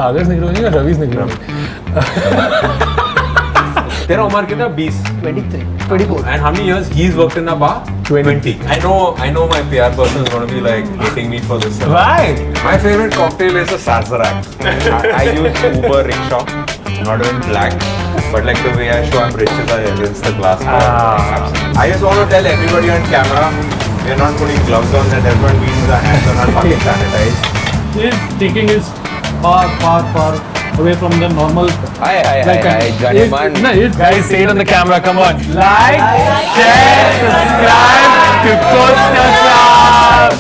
Sagar's Negroni or Ravi's Negroni? तेरा उम्र कितना 20 23, 24. and how many years he's worked in a bar? 20. I know my PR person is going to be like hating me for this. Why? My favorite cocktail is a Sazerac. I use Uber rickshaw, not even black, but like the way I show I'm rich is against the glass. I just want to tell everybody on camera, we're not putting gloves on, that everyone means our hands are not fucking sanitized. He's taking his far away from the normal. Hi, Johnny man. No, it's Guys, say it on the camera, come on. Like, share, subscribe to Costa Club.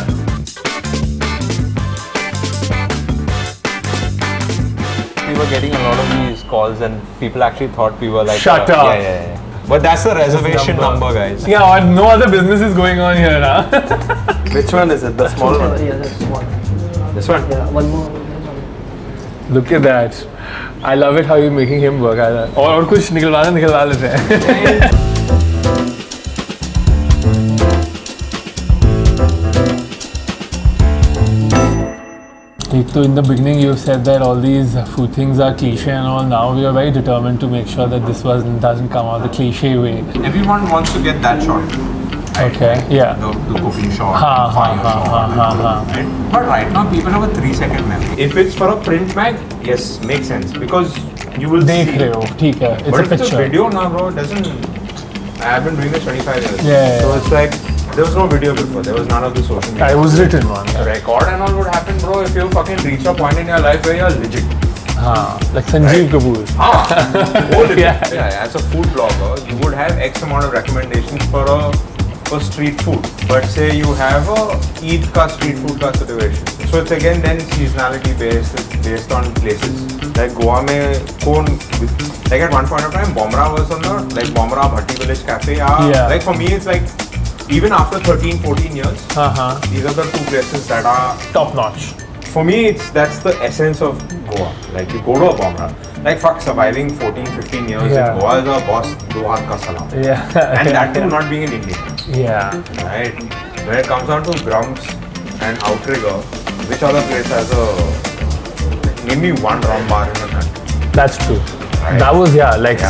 We were getting a lot of these calls and people actually thought we were like... Shut up. Yeah. But that's the reservation number, guys. Yeah, or no other business is going on here, huh? Which one is it? The small one? Yeah, that's one. This one? Yeah, one more. Look at that. I love it how you're making him work. और कुछ निकलवा लेते हैं. So in the beginning you said that all these food things are cliche and all. Now we are very determined to make sure that this doesn't come out the cliche way. Everyone wants to get that shot. Okay, yeah. The cooking shot, हाँ. right? But right now people have a 3-second memory. If it's for a print mag, yes, makes sense because you will देख see. रहे हो, ठीक है. It's But a if it's a picture. video now, bro, it doesn't. I've been doing this 25 years. Yeah. So it's like there was no video before. There was none of the social media. I was written one. Record and all would happen, bro. If you fucking reach a point in your life where you're legit. Like Sanjeev Kapoor. Yeah. As a food blogger, you would have X amount of recommendations for street food. But say you have a Eid ka street food ka situation. So it's again then seasonality based on places. Like Goa mein like at one point of time Bomra was on the like Bomra Bhatti Village Cafe. Yeah. Like for me it's like even after 13-14 years, these are the two places that are Top notch. for me, that's the essence of Goa. Like you go to a Bomra, like fuck surviving 14-15 years Yeah. in Goa is a boss do haath ka salam. Yeah. And that too not being an Indian. Yeah. Right? When it comes down to Grums and Outrigger, which other place has a name me one rum bar in the country? That's true. Right. That was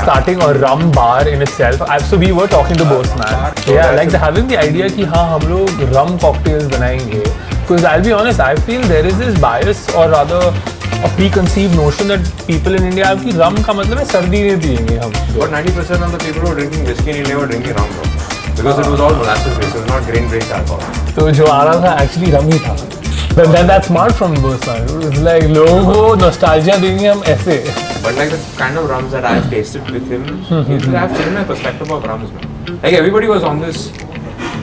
starting a rum bar in itself. So we were talking to both man. bar. So Yeah, that's like having the idea कि हाँ हम लोग rum cocktails बनाएंगे. Because I'll be honest, I feel there is this bias or rather a preconceived notion that people in India have कि rum का मतलब है सर्दी में पिएंगे हम. But 90% of the people who were drinking whiskey in India were drinking rum, bro. Because it was all molasses based, it was not grain based alcohol. तो जो आ रहा था actually rum ही था. Then that's smart from both sides. It's like लोगों को nostalgia देंगे हम ऐसे. But like the kind of rums that I've tasted with him, I've changed my perspective of rums, man. Like everybody was on this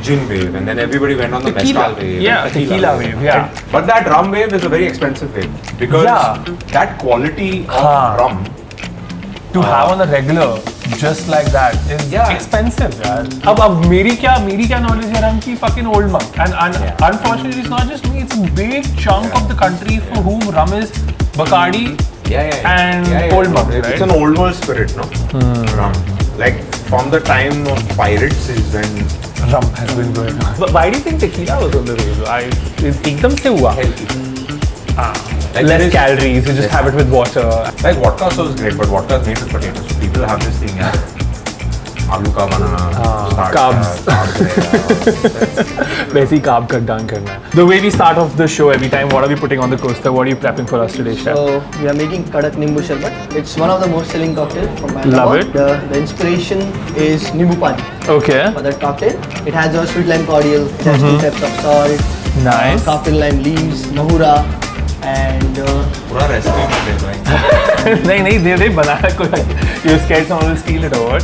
gin wave, and then everybody went on the mezcal wave. Yeah, and tequila wave, yeah. Right? But that rum wave is a very expensive wave because Yeah. that quality of rum. To have on the regular, just like that, is expensive, यार. अब मेरी क्या knowledge है rum की fucking old monk, and unfortunately it's not just me, it's a big chunk of the country for whom rum is Bacardi and old monk, right? It's an old world spirit, no? Rum. Like from the time of pirates is when rum has been going on. But why do you think tequila was on the way? एकदम से हुआ. healthy. Like Less calories, you just have it with water. Like vodka sauce is great, but vodka is made with potatoes. So people have this thing, yeah. Aloo ka banana, carbs. Basically carb cut down करना है. The way we start off the show every time, what are we putting on the coaster? What are you prepping for us today, chef? So we are making Kadak Nimbu Sharbat. It's one of the most selling cocktails from Love Ahmedabad. it. The inspiration is Nimbu Pani Okay. for that cocktail. It has a sweet lime cordial, it has 2 types of salt, Nice. kaffir lime leaves, mahura, and पूरा recipe में दे दो. नहीं they बनाया कोई. You're scared someone will steal it over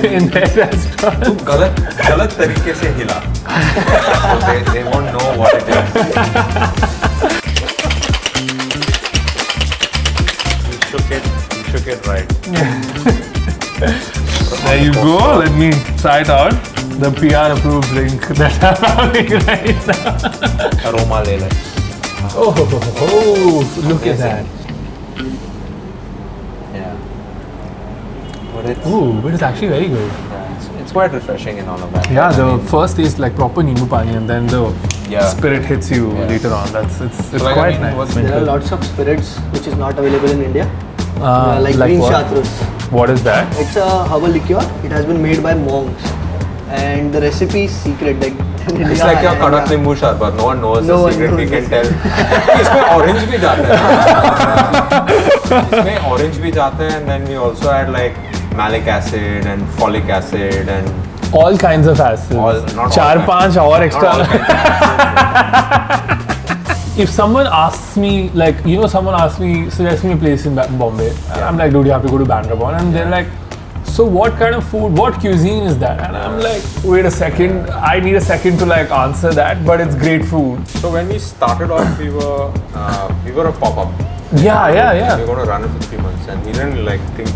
in their restaurant. तू गलत तरीके से हिला. So they won't know what it is. You shook it right. There you go. Let me try it out. The PR approved drink that I'm having right now. Aroma ले ले. Oh, look at that. Yeah. But It's actually very good. it's quite refreshing and all of that. Yeah, the first taste like proper Nimbu Pani, and then the spirit hits you later on. It's So, like, quite I mean, nice. what's- There are lots of spirits which is not available in India. Like like green what? chartreuse. What is that? It's a herbal liqueur. It has been made by monks, and the recipe is secret. Like It's like your kadak nimbu sharbat. No one knows No the one secret. We knows can the tell. इसमें orange भी जाता है. इसमें orange भी जाता है, and then we also add like malic acid and folic acid and All kinds of acids. not all Char kinds. panch or not extra. all kinds of acid. If someone asks me, like, someone asks me, suggest me a place in Bombay, I'm like, dude, you have to go to Bandra Bon. And they're like, so what kind of food, what cuisine is that? And I'm like, wait a second, I need a second to like answer that, but it's great food. So when we started off, we were a pop-up. Yeah. We were going to run it for 3 months, and we didn't like think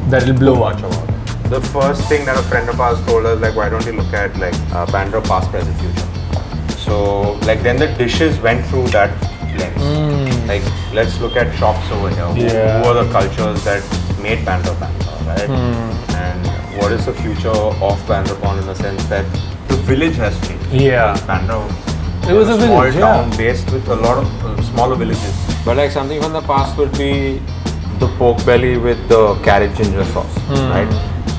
That'll too blow much about it. The first thing that a friend of ours told us, like, why don't you look at like Bandra past, present, future? So like then the dishes went through that lens. Like let's look at shops over here. Yeah. Who are the cultures that made Bandra, right? And what is the future of Bandra in the sense that the village has changed. Yeah. Bandra. It was a small village, town yeah. based with a lot of smaller villages. But like something from the past would be the pork belly with the carrot ginger sauce, right?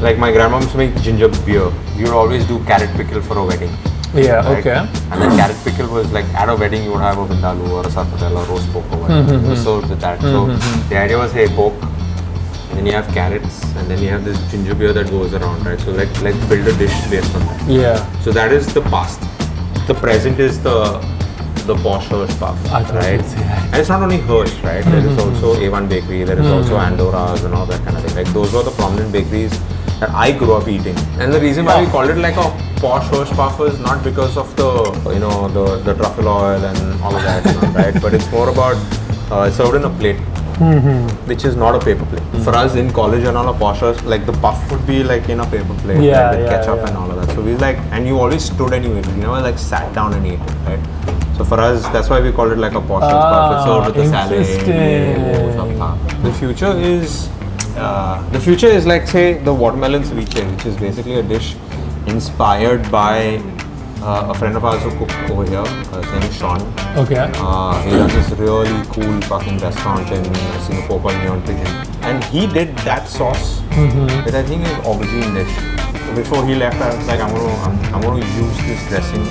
Like my grandmom's make ginger beer. You would always do carrot pickle for a wedding. Yeah, Right? okay. And then carrot pickle was like at a wedding you would have a vindaloo or a sarpadella or roast pork or whatever. It was served with that. So the idea was, hey, pork, and then you have carrots, and then you have this ginger beer that goes around, right? So let's build a dish based on that. Yeah. So that is the past. The present is the posh Hirsch puff, I thought right? you'd say that. And it's not only Hirsch, right? There is also A1 Bakery, there is also Andora's and all that kind of thing. Like those were the prominent bakeries that I grew up eating. And the reason why we called it like a posh Hirsch puff is not because of the truffle oil and all of that, right? But it's more about it's served in a plate. Which is not a paper plate. For us in college and all a posh Hirsch, like the puff would be like in a paper plate, Yeah, right, with yeah, ketchup yeah. and all of that. So we like, and you always stood and you ate it. You never like sat down and ate it, right? So for us, that's why we called it like a posh Hirsch puff. It's served with the salad. Interesting. The future is like, say, the watermelon ceviche, which is basically a dish inspired by a friend of ours who cooked over here. His name is Sean. Okay. He has this really cool fucking restaurant in Singapore called Neon Pigeon. And he did that sauce that I think is aubergine dish. So before he left, I was like, I'm going to use this dressing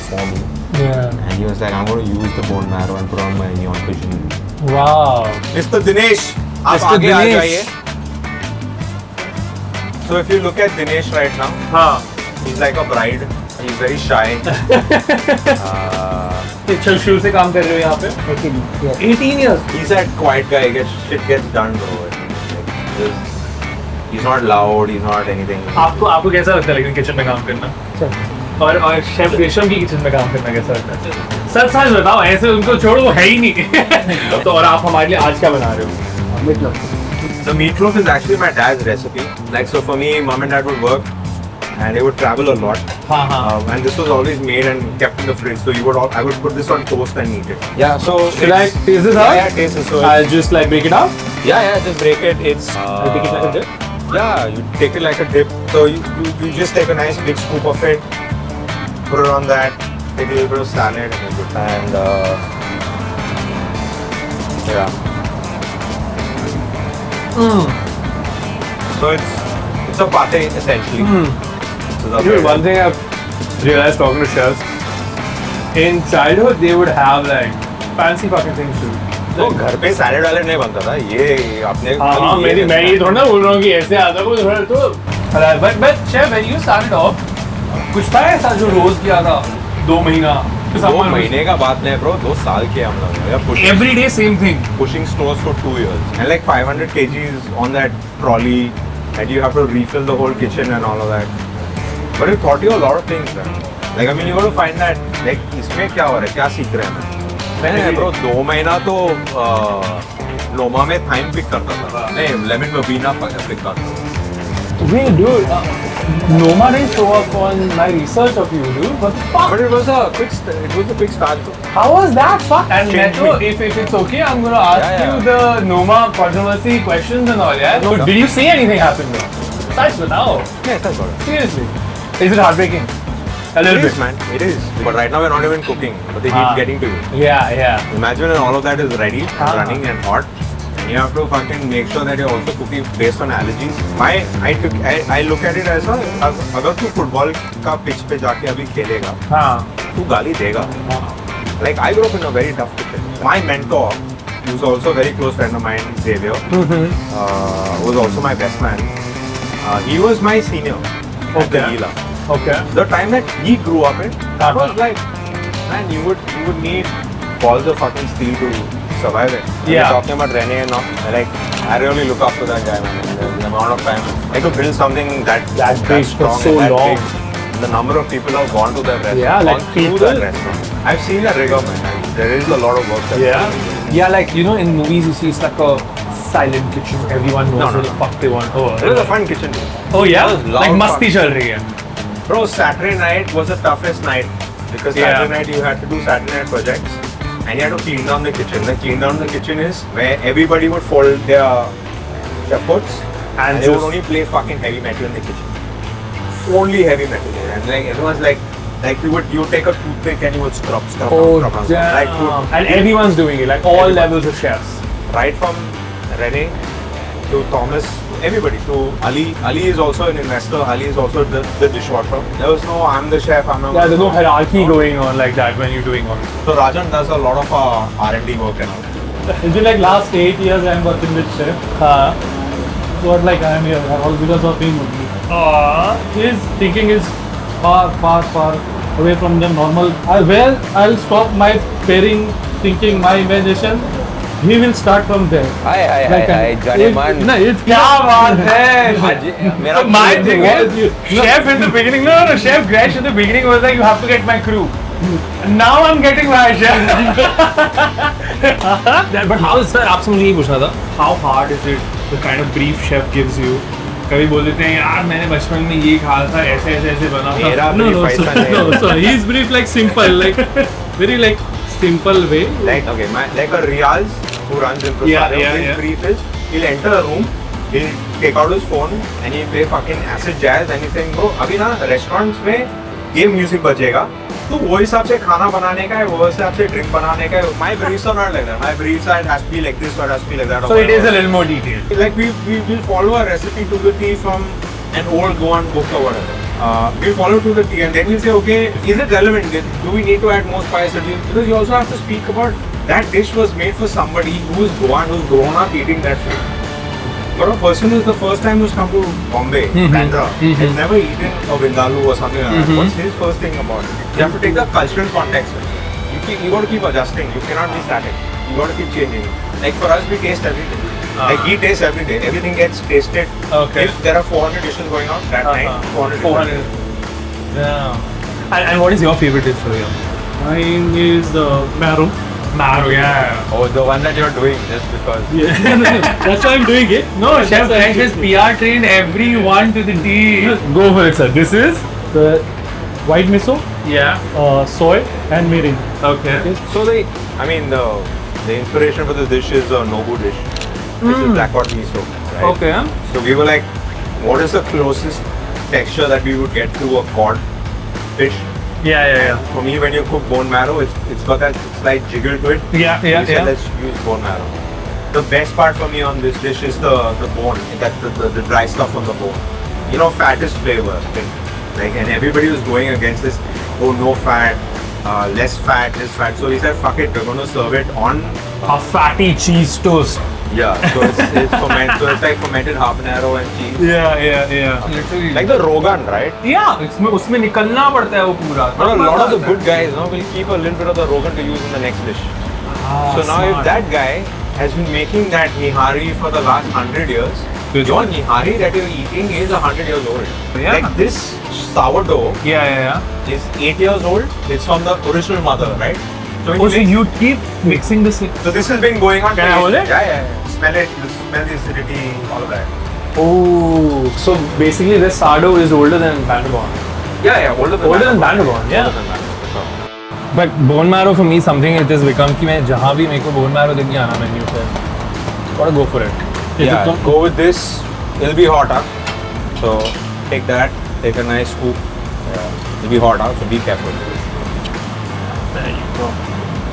for me. Yeah. And he was like, I'm going to use the bone marrow and put on my Neon Pigeon. Wow. Mr. Dinesh, आप Mr. आगे आ Dinesh. जाइए. So if you look at Dinesh right now, he's like a bride. He's very shy. चल शुरू से काम कर रहे हो यहाँ पे 18 years. He's that quiet guy. Shit gets done, bro. Like, he's not loud. He's not anything. आपको कैसा लगता है लेकिन किचन में काम करना और शेफ रेशम की किचन में काम करना कैसा लगता है सच बताओ ऐसे उनको छोड़ो वो है ही नहीं तो और आप हमारे लिए आज क्या बना रहे हो The meatloaf is actually my dad's recipe. Like, so for me, mom and dad would work and they would travel a lot. And this was always made and kept in the fridge. So I would put this on toast and eat it. Yeah, so Should I taste this out? Yeah, taste it. So I'll just like break it up. yeah, just break it. It's Take it like a dip. yeah, you take it like a dip. So you just take a nice big scoop of it, put it on that, take a little bit of salad and yeah. So it's a pate essentially. So that's Dude, what one thing I've realized talking to chefs, in childhood they would have like fancy fucking things to do. तो घर पे salad वाले नहीं बनता था ये अपने हाँ मैं ये थोड़ा ना बोल रहा हूँ कि ऐसे आता को थोड़ा तो but chef when you started off कुछ था ऐसा जो रोज किया था 2 महीना 2 महीने का बात नहीं ब्रो 2 साल किया हम लोग every day same thing pushing stores for 2 years and like 500 kgs on that trolley and you have to refill the whole kitchen and all of that but it taught you a lot of things man. Like I mean you got to find that like इसमें क्या हो रहा है क्या सीख रहे हैं मैं ब्रो 2 महीना तो नोमा में थाइम पिक करता था नहीं लेमन बबीना पिक करता था wait dude Noma didn't show up on my research of you dude what the fuck but it was a quick start how was that fuck and Changed Metro me. if it's okay I'm gonna ask Yeah, yeah. you the Noma controversy questions and all yeah No, did you see anything happen though सच बताओ नहीं ऐसा करो seriously is it heartbreaking A little It is, bit. man. It is. But right now we're not even cooking, but they keep getting to you. Yeah. Imagine when all of that is ready and running and hot, and you have to fucking make sure that you're also cooking based on allergies. I look at it as अगर तू football का pitch पे जाके अभी खेलेगा, तू गाली देगा. Like I grew up in a very tough kitchen. My mentor, who's also a very close friend of mine, Xavier, was also my best man. He was my senior at the Leela. Okay. The time that he grew up in, that was like, man, you would need balls of fucking steel to survive it. When Yeah. you're talking about Rene and all, like, I really look up to that guy, man. The amount of time, like, to build something that That big for strong so and that long. big. The number of people who have gone to that restaurant, Yeah, like gone through people- that restaurant. I've seen that rigor, man. There is a lot of work there. Yeah, like you know, in movies you see it's like a silent kitchen. Everyone knows No, what the fuck they want. It was a fun kitchen. Oh yeah, It was loud like fun. masti chal rahi hai. Bro, Saturday night was the toughest night because Yeah. Saturday night you had to do Saturday night projects and you had to clean down the kitchen. The clean down the kitchen is where everybody would fold their coats and they would just- only play fucking heavy metal in the kitchen. Only heavy metal. And like everyone's like you take a toothpick and you would scrub. Oh Like damn! And everyone's doing it, like all Everyone. levels of chefs. right from Rene to Thomas, everybody, to Ali. Ali is also an investor. Ali is also the dishwasher. There was no, I'm the chef, I'm Yeah, there's no hierarchy going on like that when you're doing all. So Rajan does a lot of R&D work and all. It's been like last 8 years I'm working with chef. Not like I am here, all because of him only. His thinking is far away from the normal. Where I'll stop my pairing thinking, my imagination, he will start from there. Hi, Johnny Man. No, it's क्या बात है? मेरा My thing What is, chef in the beginning, no, chef Gresh in the beginning was like, you have to get my crew. Now I'm getting my chef. But how is that? आपसे मुझे ये पूछना था. How hard is it? The kind of brief chef gives you. कभी बोल देते हैं यार मैंने बचपन में ये खाया था ऐसे बना था. मेरा No, brief no, ऐसा नहीं है. so he's brief like simple, like very like simple way. Like a Riaz who runs Impresario. Yeah, His yeah. brief is he'll enter a room, he'll take out his phone and he'll play fucking acid jazz and he's saying, bro, अभी ना restaurants में ये music बजेगा. तो वो हिसाब से खाना बनाने का है, वो हिसाब से ड्रिंक बनाने का है. My briefs are not like that. My briefs are it has to be like this or it has to be like that. So it is a little more detailed. Like we will follow a recipe to the T from an old Goan book or whatever. We follow to the T and then we say, okay, is it relevant? Do we need to add more spice? Because you also have to speak about that dish was made for somebody who is Goan, who's grown up eating that food. For a person who's the first time who's come to Bombay, Bandra, has never eaten a Vindaloo or something like that. What's his first thing about it? You have to take the cultural context. You got to keep adjusting. You cannot be static. You got to keep changing. Like for us, we taste everything. Like he tastes every day. Everything gets tasted. Okay. If there are 400 dishes going on that night, 400. 400. Yeah. And what is your favorite dish for you? Mine is marrow. Marrow, yeah. Oh, the one that you're doing just because. Yeah, that's why I'm doing it. No, Chef Gresh has PR trained everyone to the T. Go for it, sir. This is? The white miso, Yeah. soy, and mirin. Okay. So the inspiration for this dish is a Nobu dish, which is black hot miso. Right? Okay. So we were like, what is the closest texture that we would get to a cod fish? Yeah. For me, when you cook bone marrow, it's got that slight jiggle to it. Yeah. We said, let's use bone marrow. The best part for me on this dish is the bone, that the dry stuff on the bone. You know, fat is flavor. Like, and everybody was going against this, oh, no fat, less fat, this fat. So we said, fuck it, we're going to serve it on. A fatty cheese toast. Yeah, so it's fermented, so it's like fermented habanero and cheese. Yeah. Literally. Like the Rogan, right? Yeah, उसमें निकलना पड़ता है वो पूरा. But a lot of the good guys, will keep a little bit of the Rogan to use in the next dish. So now if that guy has been making that nihari for the last 100 years, your nihari that you're eating is 100 years old. Yeah. Like this sourdough Yeah. is 8 years old. It's from the original mother, right? So, when Oh, you so make- you keep mixing this. so this has been going on. Can I hold it? Yeah. Smell it. You smell the acidity, all of that. Oh, so basically this sourdough is older than Bandabon. Yeah. Older than Older than Bandabon, yeah. Older than Bandabon. But bone marrow for me something it has become कि मैं जहाँ भी मेरे को bone marrow दिख गया ना menu पे, gotta go for it. Yeah, go with this. It'll be hot, huh? So take that, take a nice scoop, It'll be hot out, so be careful. There you go.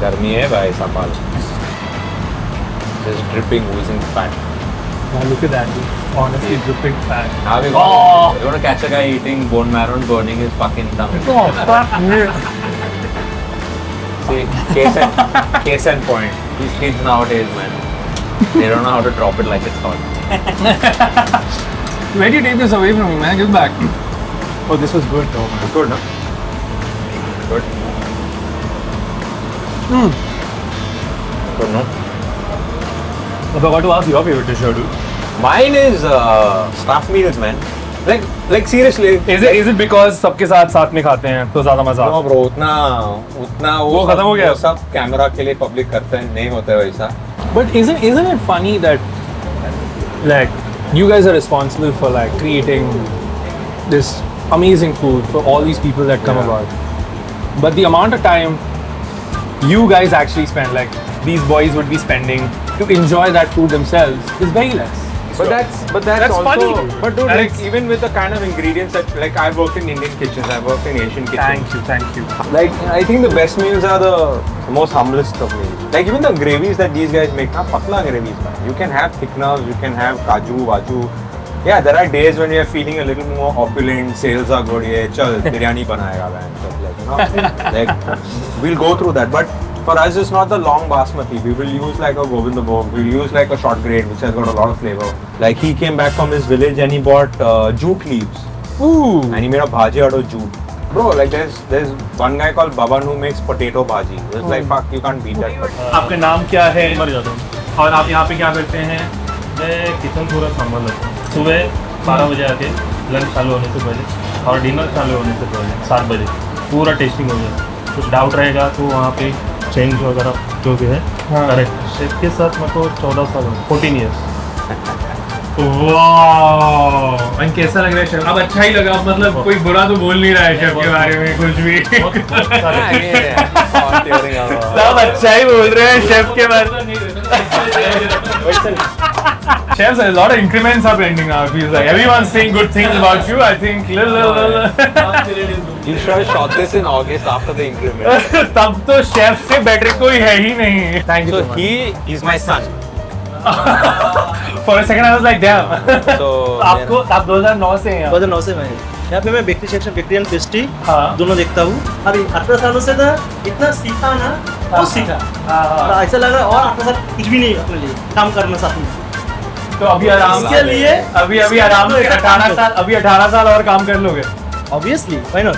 Garmi hai bhai, Sapal. Just dripping, oozing fat. Now look at that, dude. Honestly, dripping fat. Now we're gonna catch a guy eating bone marrow and burning his fucking tongue. Oh, fuck me. See, case and point. These kids nowadays, man, they don't know how to drop it like it's hot. Where do you take this away from me, man? Give it back. Oh, this was good though, man. It's good, no? Good. Good, no? I forgot to ask your favorite dish, dude. Mine is stuffed meals, man. Like seriously. Is it because सबके साथ में खाते हैं तो ज़्यादा मजा आता No, bro, उतना वो खत्म हो गया? वो सब कैमरा के लिए पब्लिक करते हैं, नहीं होता है वैसा. है? But isn't it funny that like you guys are responsible for like creating this amazing food for all these people that come about, but the amount of time you guys actually spend, like these boys would be spending to enjoy that food themselves, is very less. But that's also funny. But dude, like Alex. even with the kind of ingredients that, like, I've worked in Indian kitchens, I've worked in Asian kitchens. Thank you. Like, I think the best meals are the most humblest of meals. Like, even the gravies that these guys make, na patla gravies, man. You can have thickeners, you can have kaju, waju. Yeah, there are days when you're feeling a little more opulent, sales are good, yeah, chal, biryani banayega, man. So, like, you know, like, we'll go through that. But for us, it's not the long basmati. We will use like a Govindabhog. We'll use like a short grain, which has got a lot of flavor. Like, he came back from his village and he bought jute leaves. Ooh. And he made a bhaji out of jute. Bro, like there's one guy called Baban who makes potato bhaji. It's like, fuck, you can't beat that. But आपका नाम क्या है मर जाता हूँ. और आप यहाँ पे क्या करते हैं? मैं किचन पूरा संभाल लेता हूँ. सुबह 12 बजे आके लंच चालू होने से पहले और डिनर चालू होने से पहले 7 बजे पूरा टेस्टिंग हो जाए. कुछ डाउट रहेगा तो वहाँ पे चेंज वगैरह जो भी है करेक्ट. शेफ के साथ मेरे को 14 साल 14 ईयर्स. वाह, and कैसा लग रहा है शेफ? अब अच्छा ही लगा, मतलब कोई बुरा तो बोल नहीं रहा है शेफ के बारे में कुछ भी. सब अच्छा ही बोल रहे हैं शेफ के बारे में. Chefs, a lot of increments are pending now. It feels like everyone's saying good things about you. I think you should have shot this in August after the increment. तब तो शेफ से better कोई है ही नहीं. Thank you So so much. he is my son. For a second I was like damn. So आपको आप 2009 से हैं. 2009 से मैं यहाँ पे मैं bakery section, bakery and pastry हाँ. दोनों देखता हूँ. अभी 18 सालों से ना इतना सीखा ना, कुछ सीखा. और ऐसा लग रहा है और 18 साल कुछ भी नहीं अपने लिए काम करना साथ में. तो अभी आराम इसके लिए अभी आराम से 18 साल और काम कर लोगे. Obviously why not.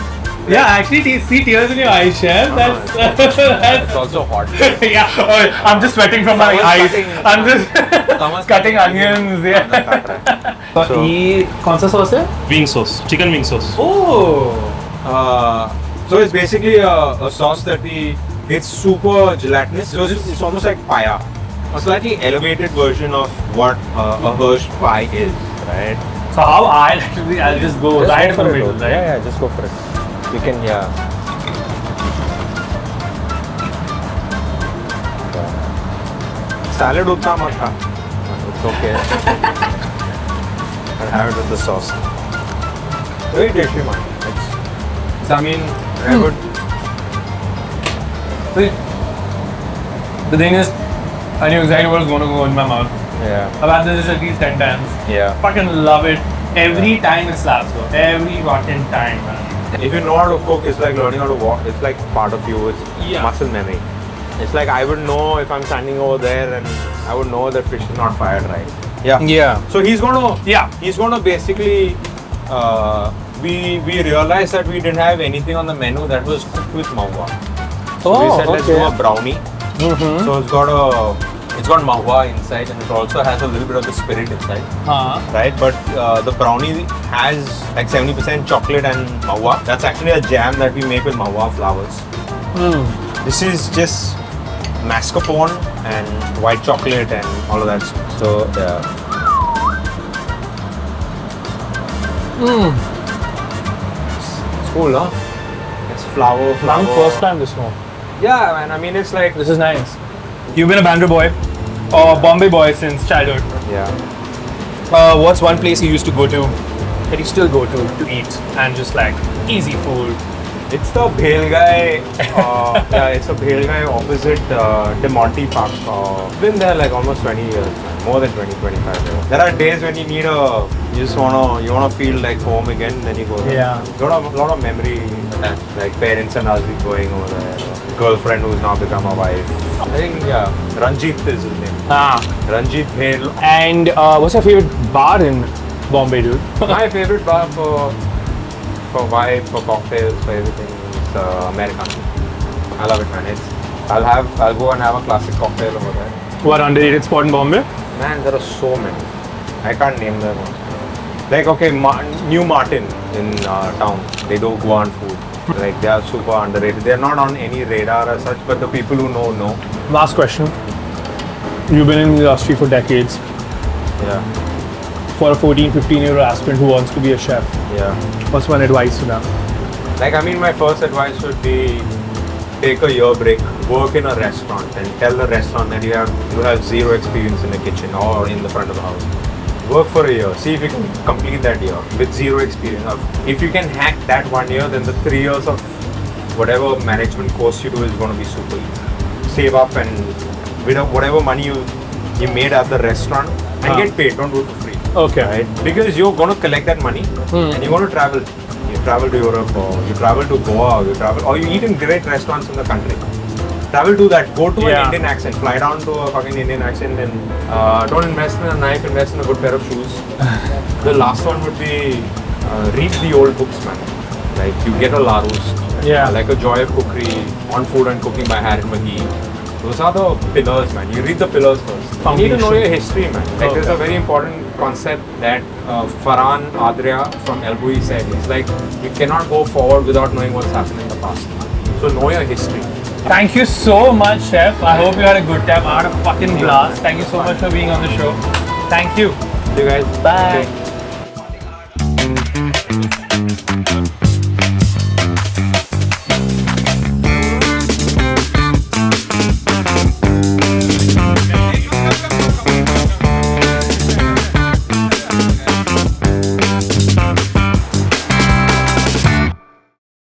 Yeah, actually, see tears in your eyes, chef. it's also hot. Yeah, oh, I'm just sweating from my eyes. I'm just cutting onions. Yeah. So- ये कौन सा सॉस है? Wing sauce, chicken wing sauce. Oh. So it's basically a sauce that it's super gelatinous. So it's almost like paya, a slightly elevated version of what a Hirsch pie is, right? So how I'll just go right for middle, right? Yeah, just go for it. You can, Salad utna mat kha. It's okay. I'll have it with the sauce. Very tasty, man. I mean, very good. The thing is, I knew exactly what was going to go in my mouth. Yeah. I've had this dish at least 10 times. Yeah. Fucking love it. Every time it slaps, bro. Every fucking time, man. If you know how to cook, it's like learning how to walk. It's like part of you. It's Yeah. muscle memory. It's like I would know if I'm standing over there and I would know that fish is not fired right. Yeah. So he's gonna basically we realized that we didn't have anything on the menu that was cooked with mahua. So we said let's do a brownie. So it's got mahua inside and it also has a little bit of the spirit inside. Right, but the brownie has like 70% chocolate and mahua. That's actually a jam that we make with mahua flowers. This is just mascarpone and white chocolate and all of that stuff. So yeah. It's cool, huh? It's flower. First time this one. Yeah, man. I mean, it's like This is nice. You've been a Bandra boy or Bombay boy since childhood. yeah. What's one place you used to go to that you still go to eat and just like easy food? It's the Bhel guy. Yeah, it's a Bhel guy opposite De Monte Park. Been there like almost 20 years, man. More than 20, 25 years. There are days when you need you wanna feel like home again, then you go there. Yeah. Lot of memory attached, like parents and us going over there. Girlfriend who's now become a wife. I think Ranjit is his name. Ranjit Bhel. And what's your favorite bar in Bombay, dude? My favorite bar for vibe, for cocktails, for everything is American. I love it, man. I'll go and have a classic cocktail over there. What underrated spot in Bombay? Man, there are so many. I can't name them. Like, okay, New Martin in town. They do Goan food. Like, they are super underrated. They're not on any radar as such, but the people who know. Last question. You've been in the industry for decades. Yeah, For a 14, 15-year-old aspirant who wants to be a chef, yeah. what's one advice to them? Like, I mean, my first advice would be take a year break, work in a restaurant, and tell the restaurant that you have zero experience in the kitchen or in the front of the house. Work for a year. See if you can complete that year with zero experience. If you can hack that 1 year, then the 3 years of whatever management course you do is going to be super easy. Save up and with whatever money you made at the restaurant and get paid. Don't do it for free. Okay. Right? Because you're going to collect that money and you're going to travel. You travel to Europe or you travel to Goa or you eat in great restaurants in the country. Travel to that. Go to an Indian accent. Fly down to a fucking Indian accent and don't invest in a knife, invest in a good pair of shoes. The last one would be read the old books, man. Like you get a Larousse, like a Joy of Cookery, On Food and Cooking by Harry McGee. Those are the pillars, man. You read the pillars first. You need to know your history, man. Like there's a very important concept that Farhan Adria from Elbui said. It's like you cannot go forward without knowing what's happened in the past. So know your history. Thank you so much, Chef. I hope you had a good time. I had a fucking blast. Thank you so much for being on the show. Thank you. See you guys. Bye.